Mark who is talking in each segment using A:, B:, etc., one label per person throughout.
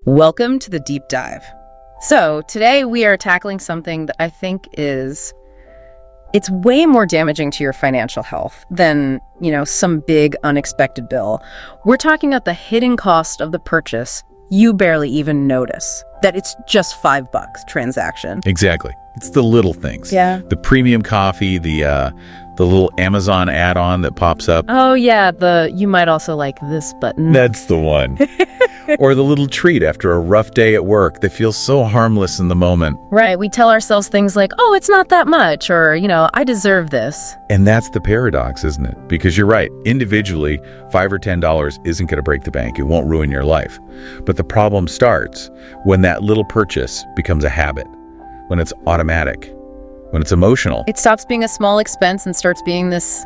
A: Welcome to the deep dive. So today we are tackling something that I think it's way more damaging to your financial health than, some big unexpected bill. We're talking about the hidden cost of the purchase you barely even notice, that it's just $5 transaction.
B: Exactly. It's the little things.
A: Yeah.
B: The premium coffee, the little Amazon add-on that pops up.
A: Oh yeah, you might also like this button.
B: That's the one. Or the little treat after a rough day at work that feels so harmless in the moment.
A: Right, we tell ourselves things like, oh, it's not that much, or, I deserve this.
B: And that's the paradox, isn't it? Because you're right, individually, $5 or $10 isn't going to break the bank. It won't ruin your life. But the problem starts when that little purchase becomes a habit, when it's automatic, when it's emotional.
A: It stops being a small expense and starts being this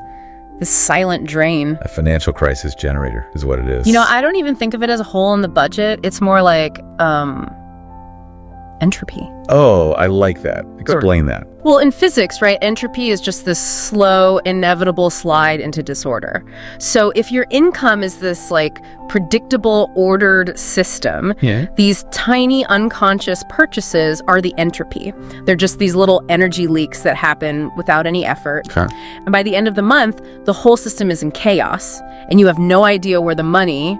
A: silent drain.
B: A financial crisis generator is what it is.
A: I don't even think of it as a hole in the budget. It's more like entropy.
B: Oh, I like that. Explain that.
A: Well, in physics, right, entropy is just this slow, inevitable slide into disorder. So if your income is this predictable, ordered system, these tiny unconscious purchases are the entropy. They're just these little energy leaks that happen without any effort.
B: Okay.
A: And by the end of the month, the whole system is in chaos, and you have no idea where the money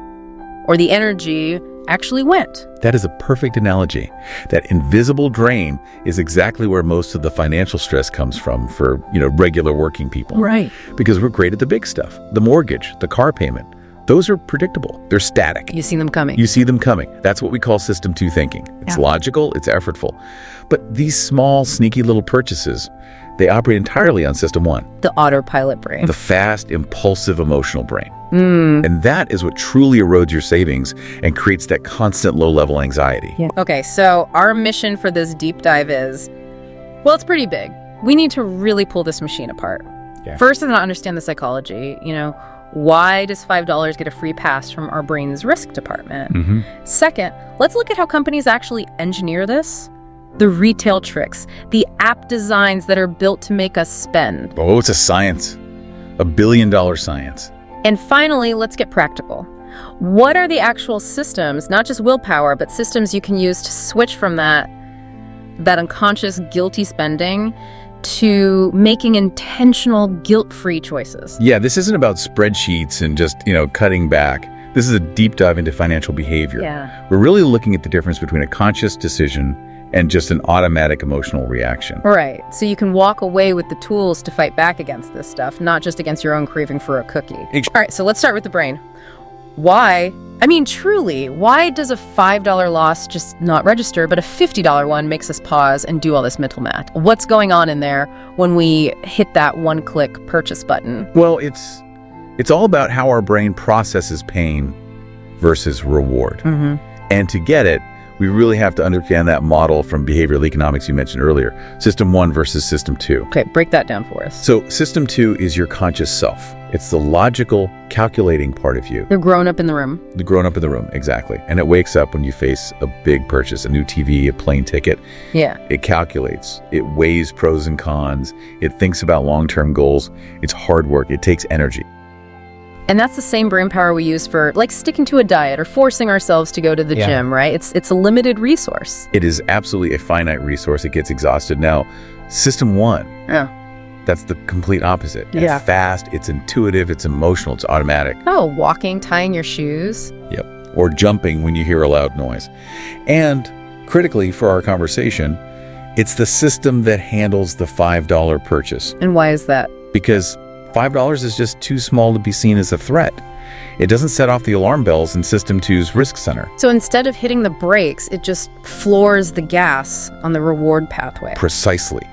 A: or the energy actually went.
B: That is a perfect analogy. That invisible drain is exactly where most of the financial stress comes from for, regular working people.
A: Right.
B: Because we're great at the big stuff. The mortgage, the car payment. Those are predictable. They're static.
A: You see them coming.
B: You see them coming. That's what we call system 2 thinking. It's logical, it's effortful. But these small, sneaky little purchases, they operate entirely on system 1.
A: The autopilot brain.
B: The fast, impulsive, emotional brain. And that is what truly erodes your savings and creates that constant low-level anxiety.
A: Yeah. Okay, so our mission for this deep dive is, it's pretty big. We need to really pull this machine apart.
B: Yeah.
A: First, to understand the psychology. Why does $5 get a free pass from our brain's risk department? Second, let's look at how companies actually engineer this. The retail tricks, the app designs that are built to make us spend.
B: Oh, it's a science. $1 billion science.
A: And finally, let's get practical. What are the actual systems, not just willpower, but systems you can use to switch from that unconscious, guilty spending to making intentional, guilt-free choices?
B: Yeah, this isn't about spreadsheets and just, cutting back. This is a deep dive into financial behavior.
A: Yeah.
B: We're really looking at the difference between a conscious decision and just an automatic emotional reaction.
A: Right. So you can walk away with the tools to fight back against this stuff, not just against your own craving for a cookie. All right, so let's start with the brain. Truly, why does a $5 loss just not register, but a $50 one makes us pause and do all this mental math? What's going on in there when we hit that one-click purchase button?
B: Well, it's all about how our brain processes pain versus reward. And to get it, we really have to understand that model from behavioral economics you mentioned earlier, system 1 versus system 2.
A: Okay, break that down for us.
B: So system 2 is your conscious self. It's the logical, calculating part of you.
A: The grown up in the room.
B: The grown up in the room, exactly. And it wakes up when you face a big purchase, a new TV, a plane ticket.
A: Yeah.
B: It calculates. It weighs pros and cons. It thinks about long-term goals. It's hard work. It takes energy.
A: And that's the same brain power we use for sticking to a diet or forcing ourselves to go to the gym, right? It's a limited resource.
B: It is absolutely a finite resource. It gets exhausted. Now, system 1, that's the complete opposite.
A: Yeah.
B: It's fast, it's intuitive, it's emotional, it's automatic.
A: Oh, walking, tying your shoes.
B: Yep. Or jumping when you hear a loud noise. And critically for our conversation, it's the system that handles the $5 purchase.
A: And why is that?
B: Because $5 is just too small to be seen as a threat. It doesn't set off the alarm bells in System 2's risk center.
A: So instead of hitting the brakes, it just floors the gas on the reward pathway.
B: Precisely.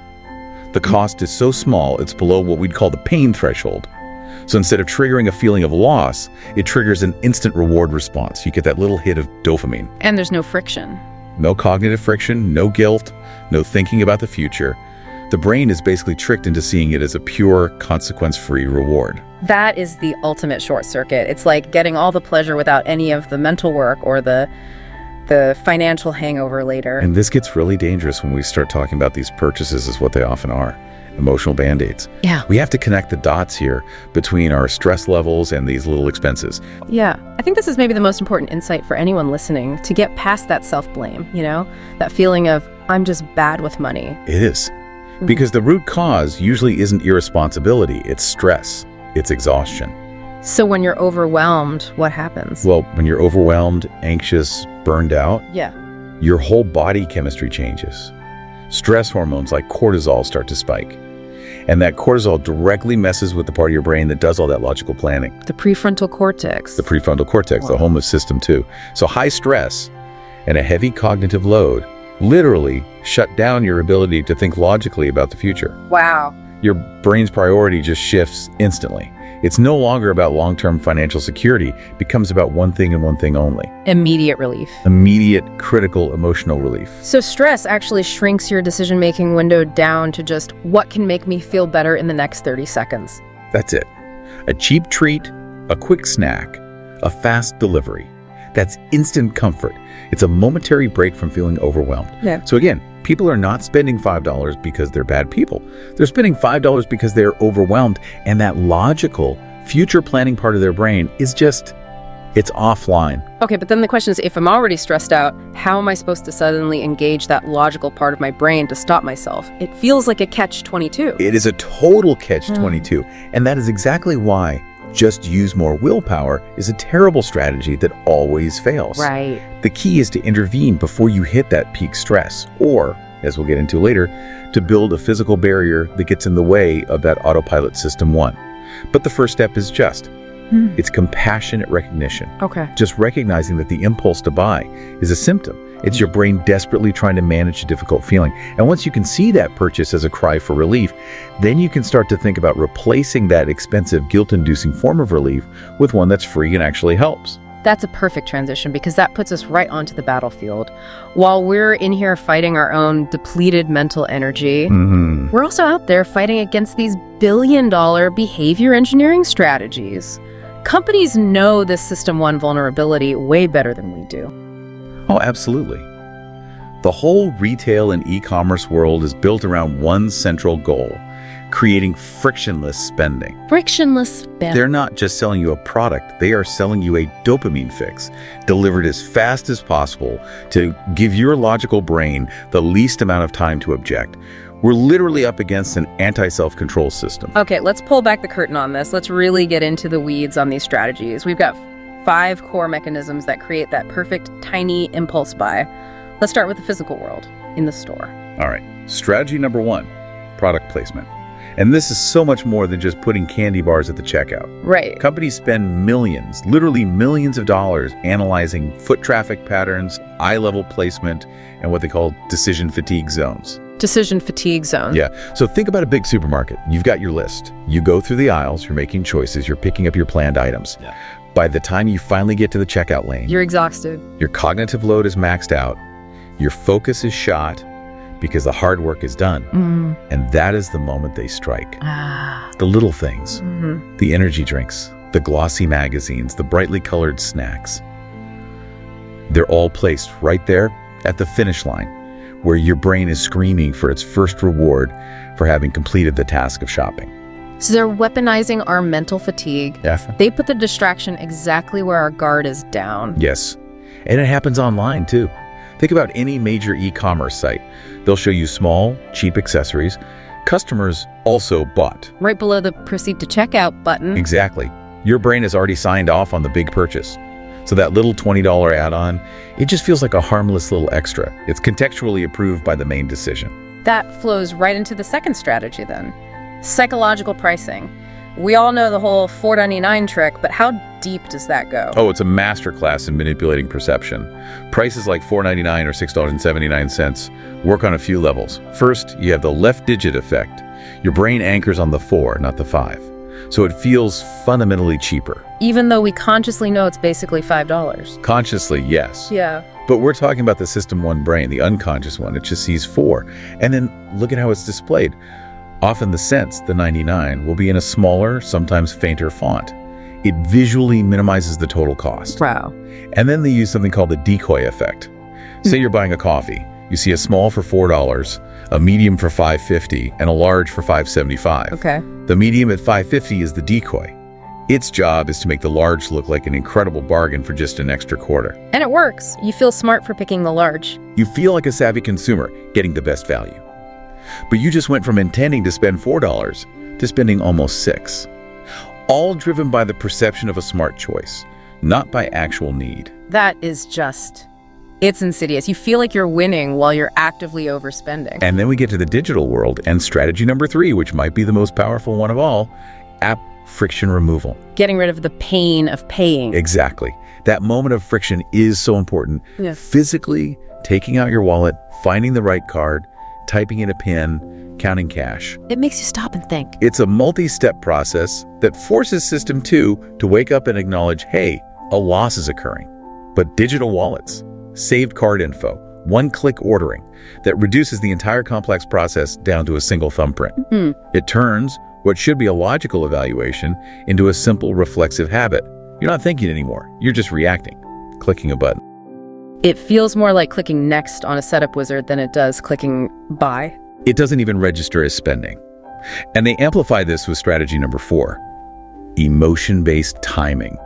B: The cost is so small, it's below what we'd call the pain threshold. So instead of triggering a feeling of loss, it triggers an instant reward response. You get that little hit of dopamine.
A: And there's no friction.
B: No cognitive friction, no guilt, no thinking about the future. The brain is basically tricked into seeing it as a pure, consequence-free reward.
A: That is the ultimate short circuit. It's like getting all the pleasure without any of the mental work or the financial hangover later.
B: And this gets really dangerous when we start talking about these purchases as what they often are. emotional band-aids.
A: Yeah.
B: We have to connect the dots here between our stress levels and these little expenses.
A: Yeah. I think this is maybe the most important insight for anyone listening, to get past that self-blame, that feeling of, I'm just bad with money.
B: It is. Because the root cause usually isn't irresponsibility, it's stress, it's exhaustion.
A: So when you're overwhelmed, what happens?
B: Well, when you're overwhelmed, anxious, burned out,
A: Yeah.
B: your whole body chemistry changes. Stress hormones like cortisol start to spike. And that cortisol directly messes with the part of your brain that does all that logical planning.
A: The prefrontal cortex.
B: The prefrontal cortex, the homeless system too. So high stress and a heavy cognitive load literally shut down your ability to think logically about the future.
A: Wow.
B: Your brain's priority just shifts instantly. It's no longer about long-term financial security. It becomes about one thing and one thing only.
A: Immediate relief.
B: Immediate, critical emotional relief.
A: So stress actually shrinks your decision-making window down to just what can make me feel better in the next 30 seconds.
B: That's it. A cheap treat, a quick snack, a fast delivery. That's instant comfort. It's a momentary break from feeling overwhelmed.
A: Yeah.
B: So again, people are not spending $5 because they're bad people. They're spending $5 because they're overwhelmed, and that logical, future planning part of their brain is just, it's offline.
A: Okay, but then the question is, if I'm already stressed out, how am I supposed to suddenly engage that logical part of my brain to stop myself? It feels like a catch-22.
B: It is a total catch-22, and that is exactly why just use more willpower is a terrible strategy that always fails.
A: Right.
B: The key is to intervene before you hit that peak stress, or, as we'll get into later, to build a physical barrier that gets in the way of that autopilot system 1. But the first step is just, it's compassionate recognition.
A: Okay.
B: Just recognizing that the impulse to buy is a symptom. It's your brain desperately trying to manage a difficult feeling. And once you can see that purchase as a cry for relief, then you can start to think about replacing that expensive, guilt-inducing form of relief with one that's free and actually helps.
A: That's a perfect transition, because that puts us right onto the battlefield. While we're in here fighting our own depleted mental energy, we're also out there fighting against these billion-dollar behavior engineering strategies. Companies know this System 1 vulnerability way better than we do.
B: Oh, absolutely. The whole retail and e-commerce world is built around one central goal: creating frictionless spending.
A: Frictionless spending.
B: They're not just selling you a product, they are selling you a dopamine fix, delivered as fast as possible to give your logical brain the least amount of time to object. We're literally up against an anti-self-control system.
A: Okay, let's pull back the curtain on this. Let's really get into the weeds on these strategies. We've got 5 core mechanisms that create that perfect tiny impulse buy. Let's start with the physical world, in the store.
B: All right, strategy number 1, product placement. And this is so much more than just putting candy bars at the checkout.
A: Right.
B: Companies spend millions, literally millions of dollars analyzing foot traffic patterns, eye-level placement, and what they call decision fatigue zones.
A: Decision fatigue zone.
B: Yeah, so think about a big supermarket. You've got your list. You go through the aisles, you're making choices, you're picking up your planned items. Yeah. By the time you finally get to the checkout lane,
A: You're exhausted.
B: your cognitive load is maxed out, your focus is shot because the hard work is done. And that is the moment they strike. The little things, the energy drinks, the glossy magazines, the brightly colored snacks. They're all placed right there at the finish line, where your brain is screaming for its first reward for having completed the task of shopping.
A: So they're weaponizing our mental fatigue.
B: Yeah.
A: They put the distraction exactly where our guard is down.
B: Yes. And it happens online too. Think about any major e-commerce site. They'll show you small, cheap accessories. Customers also bought.
A: Right below the proceed to checkout button.
B: Exactly. Your brain has already signed off on the big purchase. So that little $20 add-on, it just feels like a harmless little extra. It's contextually approved by the main decision.
A: That flows right into the second strategy then. Psychological pricing. We all know the whole $4.99 trick, but how deep does that go?
B: Oh, it's a masterclass in manipulating perception. Prices like $4.99 or $6.79 work on a few levels. First, you have the left digit effect. Your brain anchors on the 4, not the 5. So it feels fundamentally cheaper.
A: Even though we consciously know it's basically $5.
B: Consciously, yes.
A: Yeah.
B: But we're talking about the System 1 brain, the unconscious one. It just sees 4. And then look at how it's displayed. Often the cents, the 99, will be in a smaller, sometimes fainter font. It visually minimizes the total cost.
A: Wow.
B: And then they use something called the decoy effect. Say you're buying a coffee. You see a small for $4, a medium for $5.50, and a large for $5.75.
A: Okay.
B: The medium at $5.50 is the decoy. Its job is to make the large look like an incredible bargain for just an extra quarter.
A: And it works. You feel smart for picking the large.
B: You feel like a savvy consumer getting the best value. But you just went from intending to spend $4 to spending almost $6. All driven by the perception of a smart choice, not by actual need.
A: That is just... It's insidious. You feel like you're winning while you're actively overspending.
B: And then we get to the digital world and strategy number 3, which might be the most powerful one of all, app friction removal.
A: Getting rid of the pain of paying.
B: Exactly. That moment of friction is so important.
A: Yeah.
B: Physically taking out your wallet, finding the right card, typing in a PIN, counting cash.
A: It makes you stop and think.
B: It's a multi-step process that forces System 2 to wake up and acknowledge, hey, a loss is occurring. But digital wallets, saved card info, one-click ordering, that reduces the entire complex process down to a single thumbprint. It turns what should be a logical evaluation into a simple reflexive habit. You're not thinking anymore. You're just reacting, clicking a button.
A: It feels more like clicking next on a setup wizard than it does clicking buy.
B: It doesn't even register as spending. And they amplify this with strategy number 4, emotion-based timing.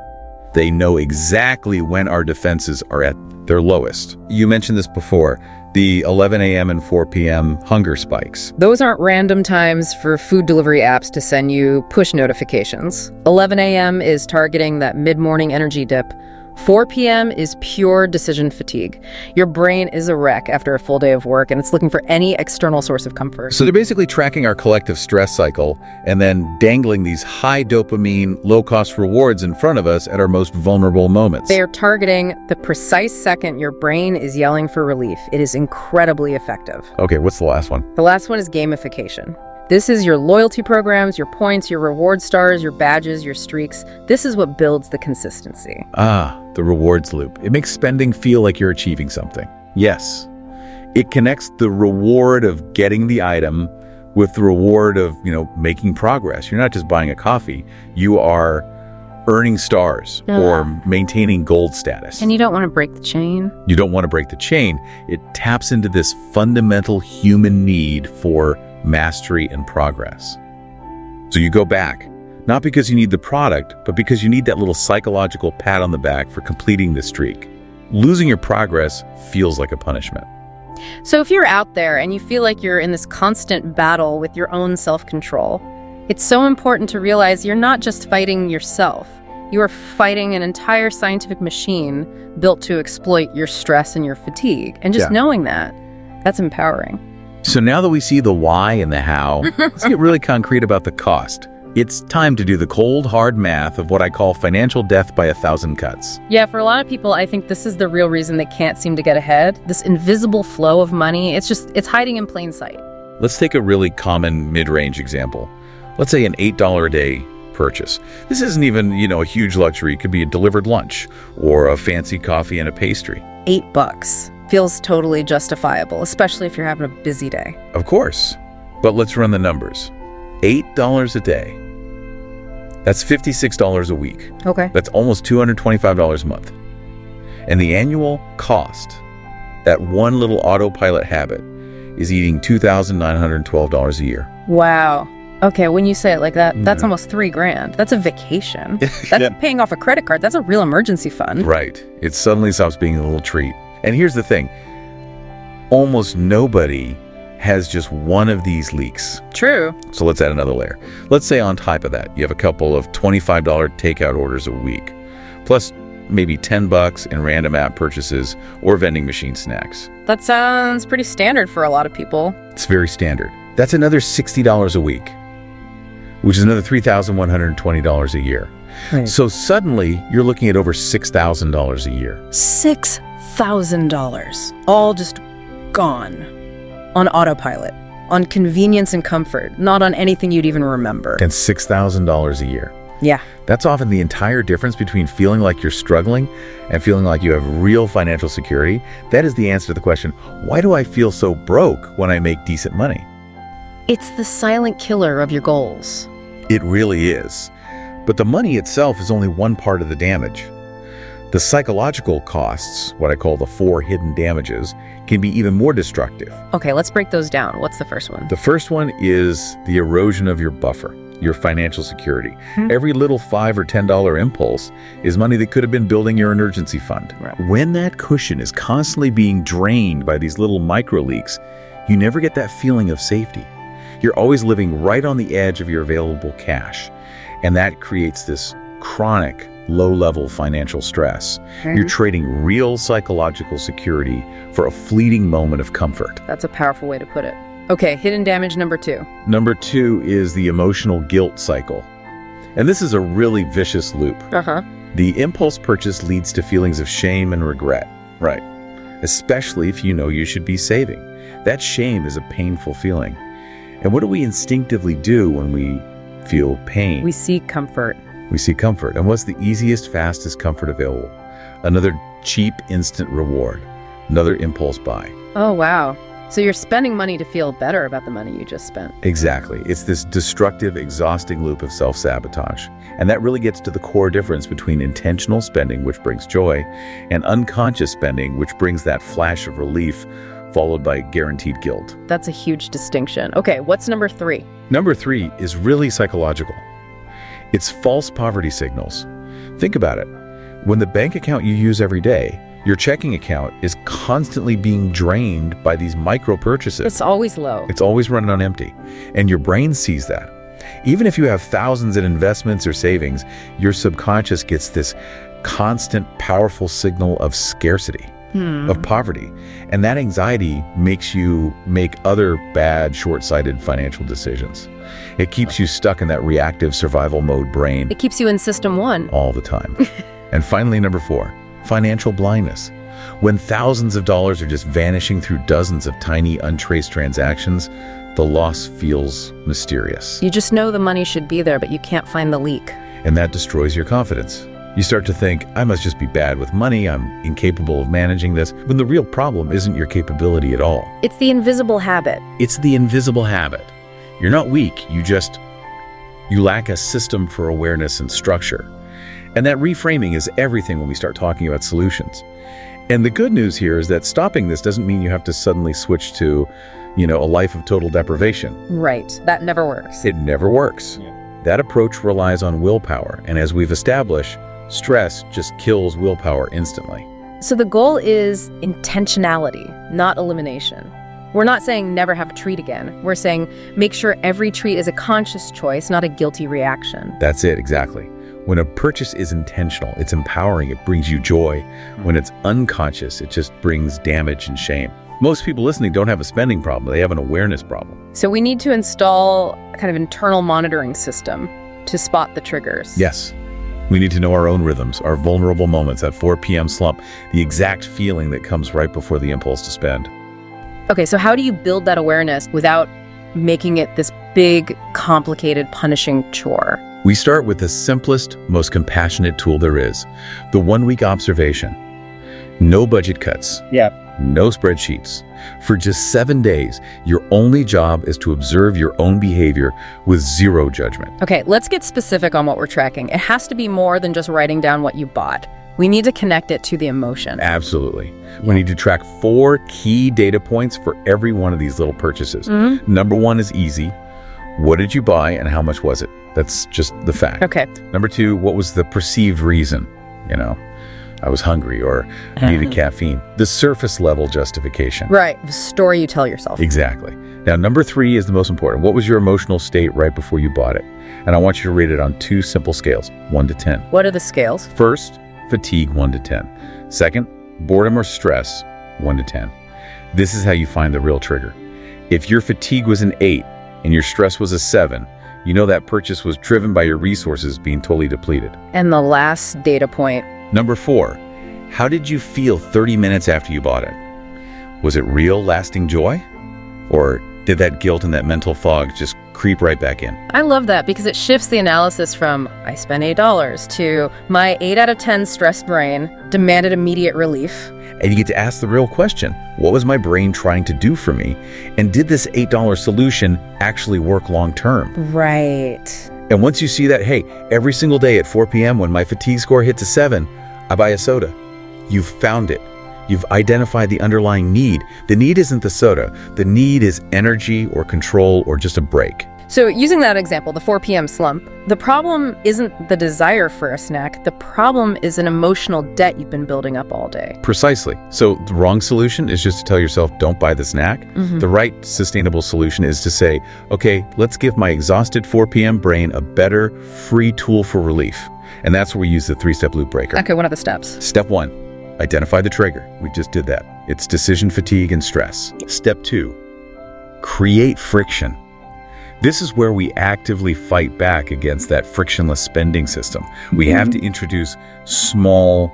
B: They know exactly when our defenses are at their lowest. You mentioned this before, the 11 a.m. and 4 p.m. hunger spikes.
A: Those aren't random times for food delivery apps to send you push notifications. 11 a.m. is targeting that mid-morning energy dip. 4 p.m. is pure decision fatigue. Your brain is a wreck after a full day of work, and it's looking for any external source of comfort.
B: So they're basically tracking our collective stress cycle and then dangling these high dopamine, low-cost rewards in front of us at our most vulnerable moments.
A: They are targeting the precise second your brain is yelling for relief. It is incredibly effective.
B: Okay, what's the last one?
A: The last one is gamification. This is your loyalty programs, your points, your reward stars, your badges, your streaks. This is what builds the consistency.
B: The rewards loop. It makes spending feel like you're achieving something. Yes. It connects the reward of getting the item with the reward of, making progress. You're not just buying a coffee. You are earning stars or maintaining gold status.
A: And you don't want to break the chain.
B: You don't want to break the chain. It taps into this fundamental human need for mastery and progress. So you go back, not because you need the product, but because you need that little psychological pat on the back for completing the streak. Losing your progress feels like a punishment.
A: So if you're out there and you feel like you're in this constant battle with your own self-control, it's so important to realize you're not just fighting yourself. You are fighting an entire scientific machine built to exploit your stress and your fatigue. And just knowing that, that's empowering.
B: So now that we see the why and the how, let's get really concrete about the cost. It's time to do the cold, hard math of what I call financial death by 1,000 cuts.
A: Yeah, for a lot of people, I think this is the real reason they can't seem to get ahead. This invisible flow of money, it's hiding in plain sight.
B: Let's take a really common mid-range example. Let's say an $8 a day purchase. This isn't even, a huge luxury. It could be a delivered lunch or a fancy coffee and a pastry.
A: $8 feels totally justifiable, especially if you're having a busy day.
B: Of course. But let's run the numbers. $8 a day. That's $56 a week.
A: Okay.
B: That's almost $225 a month. And the annual cost, that one little autopilot habit, is eating $2,912 a year.
A: Wow. Okay, when you say it like that, that's almost $3,000. That's a vacation. That's paying off a credit card. That's a real emergency fund.
B: Right. It suddenly stops being a little treat. And here's the thing. Almost nobody has just one of these leaks.
A: True.
B: So let's add another layer. Let's say on top of that, you have a couple of $25 takeout orders a week, plus maybe $10 in random app purchases or vending machine snacks.
A: That sounds pretty standard for a lot of people.
B: It's very standard. That's another $60 a week, which is another $3,120 a year.
A: Right.
B: So suddenly you're looking at over $6,000 a year.
A: $6,000. All just gone. On autopilot. On convenience and comfort. Not on anything you'd even remember.
B: And $6,000 a year.
A: Yeah.
B: That's often the entire difference between feeling like you're struggling and feeling like you have real financial security. That is the answer to the question, why do I feel so broke when I make decent money?
A: It's the silent killer of your goals.
B: It really is. But the money itself is only one part of the damage. The psychological costs, what I call the 4 hidden damages, can be even more destructive.
A: Okay, let's break those down. What's the first one?
B: The first one is the erosion of your buffer, your financial security. Every little $5 or $10 impulse is money that could have been building your emergency fund.
A: Right.
B: When that cushion is constantly being drained by these little micro leaks, you never get that feeling of safety. You're always living right on the edge of your available cash. And that creates this chronic, low-level financial stress. You're trading real psychological security for a fleeting moment of comfort.
A: That's a powerful way to put it. Okay, hidden damage number 2.
B: Number 2 is the emotional guilt cycle. And this is a really vicious loop. The impulse purchase leads to feelings of shame and regret. Right. Especially if you know you should be saving. That shame is a painful feeling. And what do we instinctively do when we feel pain?
A: We seek comfort.
B: We seek comfort. And what's the easiest, fastest comfort available? Another cheap, instant reward. Another impulse buy.
A: Oh, wow. So you're spending money to feel better about the money you just spent.
B: Exactly. It's this destructive, exhausting loop of self-sabotage. And that really gets to the core difference between intentional spending, which brings joy, and unconscious spending, which brings that flash of relief, followed by guaranteed guilt.
A: That's a huge distinction. Okay, what's number 3?
B: Number 3 is really psychological. It's false poverty signals. Think about it. When the bank account you use every day, your checking account is constantly being drained by these micro purchases.
A: It's always low.
B: It's always running on empty. And your brain sees that. Even if you have thousands in investments or savings, your subconscious gets this constant, powerful signal of scarcity, of poverty. And that anxiety makes you make other bad, short-sighted financial decisions. It keeps you stuck in that reactive survival mode brain.
A: It keeps you in system 1.
B: All the time. And finally, number 4, financial blindness. When thousands of dollars are just vanishing through dozens of tiny, untraced transactions, the loss feels mysterious.
A: You just know the money should be there, but you can't find the leak.
B: And that destroys your confidence. You start to think, I must just be bad with money, I'm incapable of managing this, when the real problem isn't your capability at all.
A: It's the invisible habit.
B: It's the invisible habit. You're not weak, you lack a system for awareness and structure. And that reframing is everything when we start talking about solutions. And the good news here is that stopping this doesn't mean you have to suddenly switch to, a life of total deprivation.
A: Right. That never works.
B: It never works. That approach relies on willpower. And as we've established, stress just kills willpower instantly.
A: So the goal is intentionality, not elimination. We're not saying never have a treat again. We're saying make sure every treat is a conscious choice, not a guilty reaction.
B: That's it, exactly. When a purchase is intentional, it's empowering, it brings you joy. When it's unconscious, it just brings damage and shame. Most people listening don't have a spending problem, they have an awareness problem.
A: So we need to install a kind of internal monitoring system to spot the triggers.
B: Yes. We need to know our own rhythms, our vulnerable moments, that 4 p.m. slump, the exact feeling that comes right before the impulse to spend.
A: Okay, so how do you build that awareness without making it this big, complicated, punishing chore?
B: We start with the simplest, most compassionate tool there is, the 1-week observation. No budget cuts. No spreadsheets. For just 7 days, your only job is to observe your own behavior with zero judgment.
A: Okay, let's get specific on what we're tracking. It has to be more than just writing down what you bought. We need to connect it to the emotion.
B: Absolutely. We need to track 4 key data points for every one of these little purchases. Number 1 is easy. What did you buy and how much was it? That's just the fact.
A: Okay.
B: Number 2, what was the perceived reason? I was hungry or needed caffeine. The surface level justification.
A: Right. The story you tell yourself.
B: Exactly. Now, number 3 is the most important. What was your emotional state right before you bought it? And I want you to rate it on 2 simple scales, 1 to 10.
A: What are the scales?
B: First, fatigue, 1 to 10. Second, boredom or stress, 1 to 10. This is how you find the real trigger. If your fatigue was an 8 and your stress was a 7, you know that purchase was driven by your resources being totally depleted.
A: And the last data point.
B: Number 4, how did you feel 30 minutes after you bought it? Was it real, lasting joy? Or did that guilt and that mental fog just creep right back in?
A: I love that because it shifts the analysis from I spent $8 to my 8 out of 10 stressed brain demanded immediate relief.
B: And you get to ask the real question, what was my brain trying to do for me? And did this $8 solution actually work long term?
A: Right.
B: And once you see that, hey, every single day at 4 p.m. when my fatigue score hits a 7, I buy a soda. You've found it. You've identified the underlying need. The need isn't the soda. The need is energy or control or just a break.
A: So using that example, the 4 p.m. slump, the problem isn't the desire for a snack. The problem is an emotional debt you've been building up all day.
B: Precisely. So the wrong solution is just to tell yourself, don't buy the snack. The right sustainable solution is to say, okay, let's give my exhausted 4 p.m. brain a better free tool for relief. And that's where we use the 3-step loop breaker.
A: Okay, what are the steps?
B: Step 1, identify the trigger. We just did that. It's decision fatigue and stress. Step 2, create friction. This is where we actively fight back against that frictionless spending system. We have to introduce small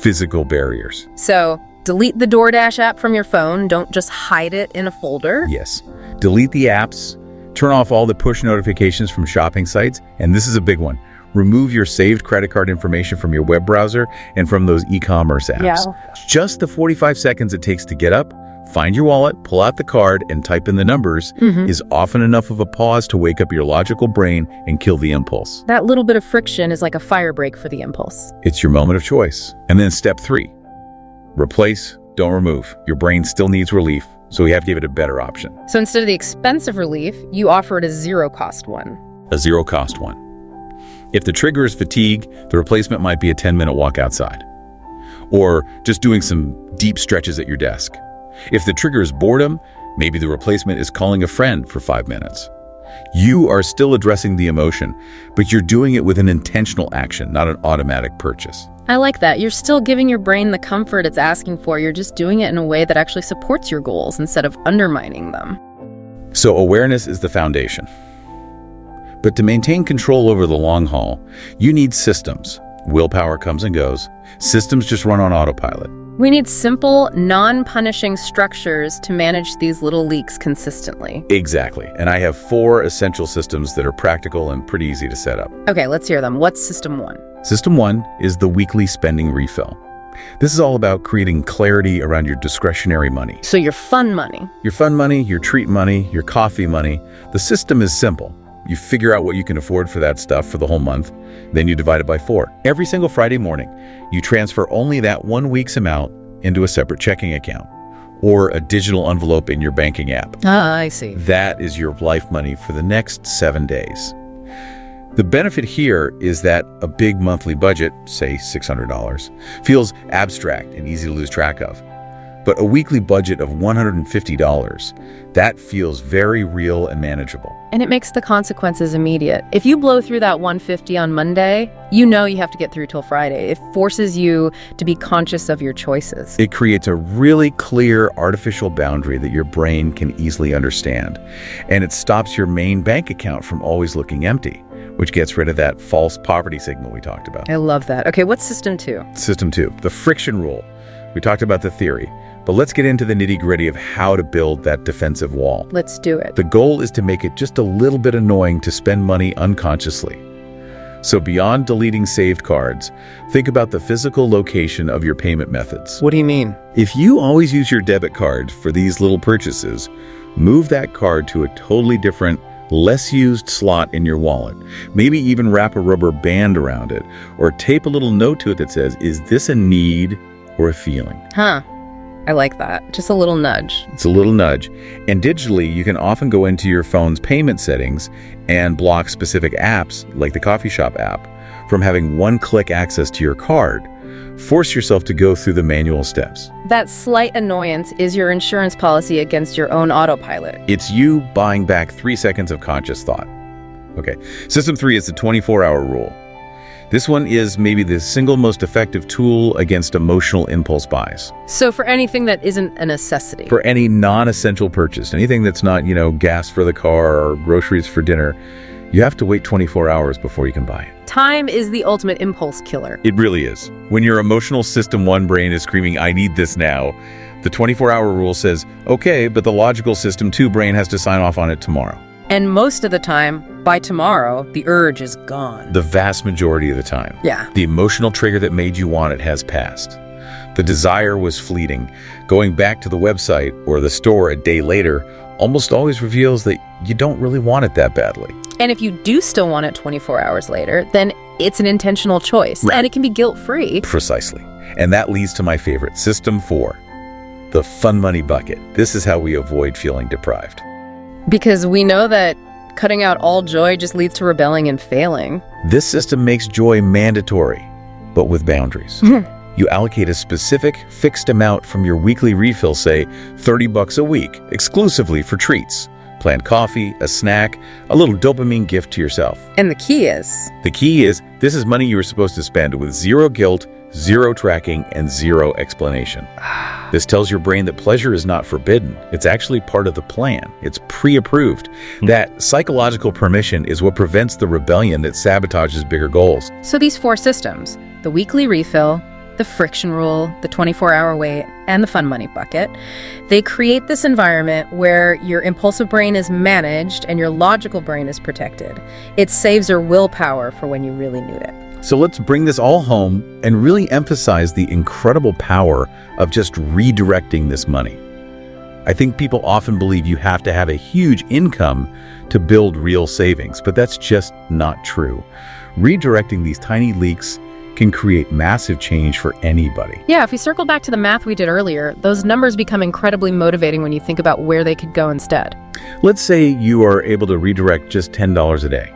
B: physical barriers.
A: So delete the DoorDash app from your phone. Don't just hide it in a folder.
B: Yes. Delete the apps. Turn off all the push notifications from shopping sites. And this is a big one. Remove your saved credit card information from your web browser and from those e-commerce apps.
A: Yeah.
B: Just the 45 seconds it takes to get up, find your wallet, pull out the card, and type in the numbers is often enough of a pause to wake up your logical brain and kill the impulse.
A: That little bit of friction is like a fire break for the impulse.
B: It's your moment of choice. And then step 3, replace, don't remove. Your brain still needs relief, so we have to give it a better option.
A: So instead of the expensive relief, you offer it a zero-cost one.
B: A zero-cost one. If the trigger is fatigue, the replacement might be a 10-minute walk outside, or just doing some deep stretches at your desk. If the trigger is boredom, maybe the replacement is calling a friend for 5 minutes. You are still addressing the emotion, but you're doing it with an intentional action, not an automatic purchase.
A: I like that. You're still giving your brain the comfort it's asking for. You're just doing it in a way that actually supports your goals instead of undermining them.
B: So awareness is the foundation. But to maintain control over the long haul, you need systems. Willpower comes and goes. Systems just run on autopilot.
A: We need simple, non-punishing structures to manage these little leaks consistently.
B: Exactly. And I have 4 essential systems that are practical and pretty easy to set up.
A: Okay, let's hear them. What's system 1?
B: System 1 is the weekly spending refill. This is all about creating clarity around your discretionary money.
A: So your fun money.
B: Your fun money, your treat money, your coffee money. The system is simple. You figure out what you can afford for that stuff for the whole month, then you divide it by 4. Every single Friday morning, you transfer only that 1 week's amount into a separate checking account or a digital envelope in your banking app.
A: Ah, I see.
B: That is your life money for the next 7 days. The benefit here is that a big monthly budget, say $600, feels abstract and easy to lose track of. But a weekly budget of $150, that feels very real and manageable.
A: And it makes the consequences immediate. If you blow through that $150 on Monday, you know you have to get through till Friday. It forces you to be conscious of your choices.
B: It creates a really clear artificial boundary that your brain can easily understand. And it stops your main bank account from always looking empty, which gets rid of that false poverty signal we talked about.
A: I love that. Okay, what's system 2?
B: System 2, the friction rule. We talked about the theory, but let's get into the nitty-gritty of how to build that defensive wall.
A: Let's do it.
B: The goal is to make it just a little bit annoying to spend money unconsciously. So beyond deleting saved cards, think about the physical location of your payment methods.
A: What do you mean?
B: If you always use your debit card for these little purchases, move that card to a totally different, less used slot in your wallet. Maybe even wrap a rubber band around it or tape a little note to it that says, is this a need or a feeling?
A: Huh. I like that. Just a little nudge.
B: It's a little nudge. And digitally, you can often go into your phone's payment settings and block specific apps, like the coffee shop app, from having one-click access to your card. Force yourself to go through the manual steps.
A: That slight annoyance is your insurance policy against your own autopilot.
B: It's you buying back 3 seconds of conscious thought. Okay, system 3 is the 24-hour rule. This one is maybe the single most effective tool against emotional impulse buys.
A: So for anything that isn't a necessity.
B: For any non-essential purchase, anything that's not, gas for the car or groceries for dinner, you have to wait 24 hours before you can buy it.
A: Time is the ultimate impulse killer.
B: It really is. When your emotional system 1 brain is screaming, I need this now, the 24-hour rule says, okay, but the logical system 2 brain has to sign off on it tomorrow.
A: And most of the time, by tomorrow, the urge is gone.
B: The vast majority of the time.
A: Yeah.
B: The emotional trigger that made you want it has passed. The desire was fleeting. Going back to the website or the store a day later almost always reveals that you don't really want it that badly.
A: And if you do still want it 24 hours later, then it's an intentional choice,
B: Right.
A: and it can be guilt-free.
B: Precisely. And that leads to my favorite, System 4, the fun money bucket. This is how we avoid feeling deprived.
A: Because we know that cutting out all joy just leads to rebelling and failing.
B: This system makes joy mandatory, but with boundaries. You allocate a specific, fixed amount from your weekly refill, say $30 a week, exclusively for treats. Planned coffee, a snack, a little dopamine gift to yourself.
A: And the key is,
B: This is money you were supposed to spend with zero guilt, zero tracking, and zero explanation. This tells your brain that pleasure is not forbidden. It's actually part of the plan. It's pre-approved. That psychological permission is what prevents the rebellion that sabotages bigger goals.
A: so these 4 systems, the weekly refill, the friction rule, the 24-hour wait, and the fun money bucket, they create this environment where your impulsive brain is managed and your logical brain is protected. It saves your willpower for when you really need it.
B: So let's bring this all home and really emphasize the incredible power of just redirecting this money. I think people often believe you have to have a huge income to build real savings, but that's just not true. Redirecting these tiny leaks can create massive change for anybody.
A: Yeah, if we circle back to the math we did earlier, those numbers become incredibly motivating when you think about where they could go instead.
B: Let's say you are able to redirect just $10 a day.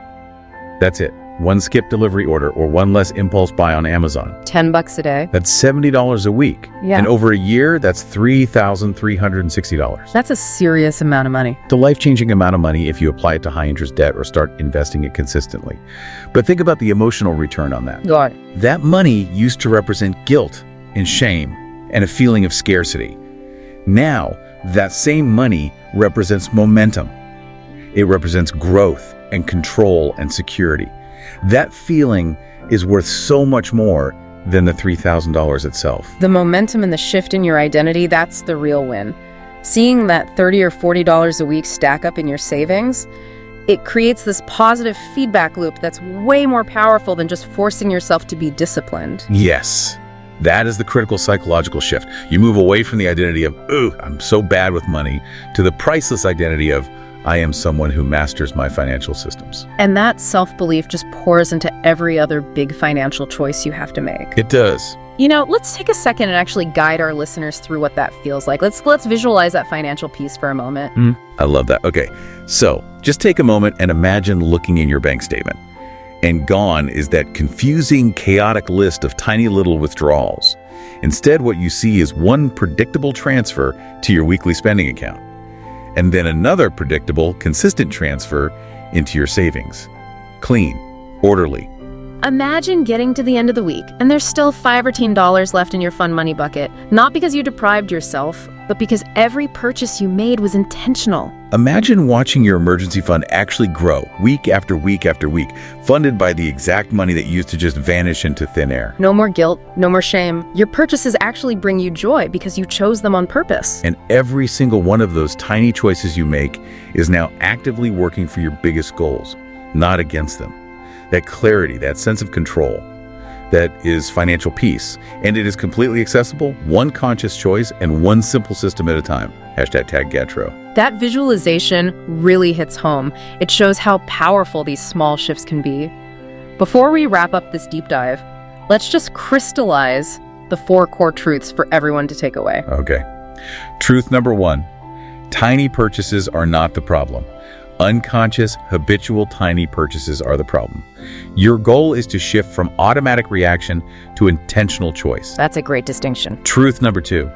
B: That's it. One skip delivery order or one less impulse buy on Amazon.
A: $10 a day.
B: That's $70 a week.
A: Yeah.
B: And over a year, that's $3,360.
A: That's a serious amount of money.
B: It's a life-changing amount of money if you apply it to high-interest debt or start investing it consistently. But think about the emotional return on that.
A: God.
B: That money used to represent guilt and shame and a feeling of scarcity. Now, that same money represents momentum. It represents growth and control and security. That feeling is worth so much more than the $3,000 itself.
A: The momentum and the shift in your identity, that's the real win. Seeing that $30 or $40 a week stack up in your savings, it creates this positive feedback loop that's way more powerful than just forcing yourself to be disciplined.
B: Yes, that is the critical psychological shift. You move away from the identity of, ooh, I'm so bad with money, to the priceless identity of, I am someone who masters my financial systems.
A: And that self-belief just pours into every other big financial choice you have to make.
B: It does.
A: You know, let's take a second and actually guide our listeners through what that feels like. Let's visualize that financial piece for a moment.
B: I love that. Okay, so just take a moment and imagine looking in your bank statement. And gone is that confusing, chaotic list of tiny little withdrawals. Instead, what you see is one predictable transfer to your weekly spending account, and then another predictable, consistent transfer into your savings. Clean, orderly.
A: Imagine getting to the end of the week and there's still $5 or $10 left in your fun money bucket, not because you deprived yourself, but because every purchase you made was intentional.
B: Imagine watching your emergency fund actually grow week after week after week, funded by the exact money that used to just vanish into thin air.
A: No more guilt, no more shame. Your purchases actually bring you joy because you chose them on purpose.
B: And every single one of those tiny choices you make is now actively working for your biggest goals, not against them. That clarity, that sense of control, that is financial peace. And it is completely accessible, one conscious choice, and one simple system at a time. #tag Gatro.
A: That visualization really hits home. It shows how powerful these small shifts can be. Before we wrap up this deep dive, let's just crystallize the 4 core truths for everyone to take away.
B: Okay. Truth number 1, tiny purchases are not the problem. Unconscious, habitual tiny purchases are the problem. Your goal is to shift from automatic reaction to intentional choice.
A: That's a great distinction.
B: Truth number 2,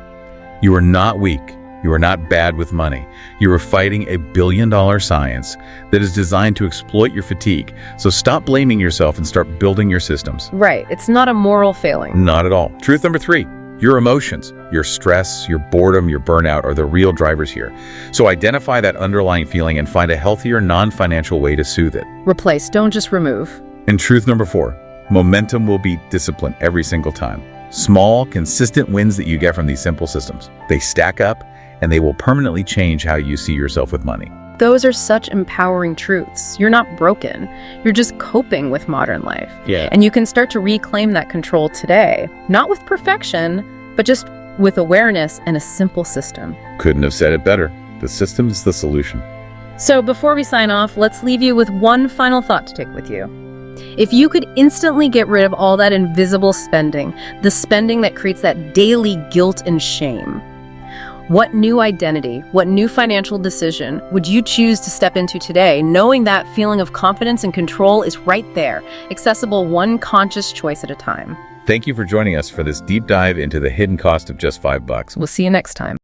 B: you are not weak. You are not bad with money. You are fighting a billion-dollar science that is designed to exploit your fatigue. So stop blaming yourself and start building your systems.
A: Right. It's not a moral failing.
B: Not at all. Truth number 3, your emotions, your stress, your boredom, your burnout are the real drivers here. So identify that underlying feeling and find a healthier, non-financial way to soothe it.
A: Replace, don't just remove.
B: And truth number 4, momentum will beat discipline every single time. Small, consistent wins that you get from these simple systems. They stack up and they will permanently change how you see yourself with money.
A: Those are such empowering truths. You're not broken. You're just coping with modern life.
B: Yeah.
A: And you can start to reclaim that control today, not with perfection, but just with awareness and a simple system.
B: Couldn't have said it better. The system's the solution.
A: So before we sign off, let's leave you with one final thought to take with you. If you could instantly get rid of all that invisible spending, the spending that creates that daily guilt and shame, what new identity, what new financial decision would you choose to step into today, knowing that feeling of confidence and control is right there, accessible one conscious choice at a time?
B: Thank you for joining us for this deep dive into the hidden cost of just $5.
A: We'll see you next time.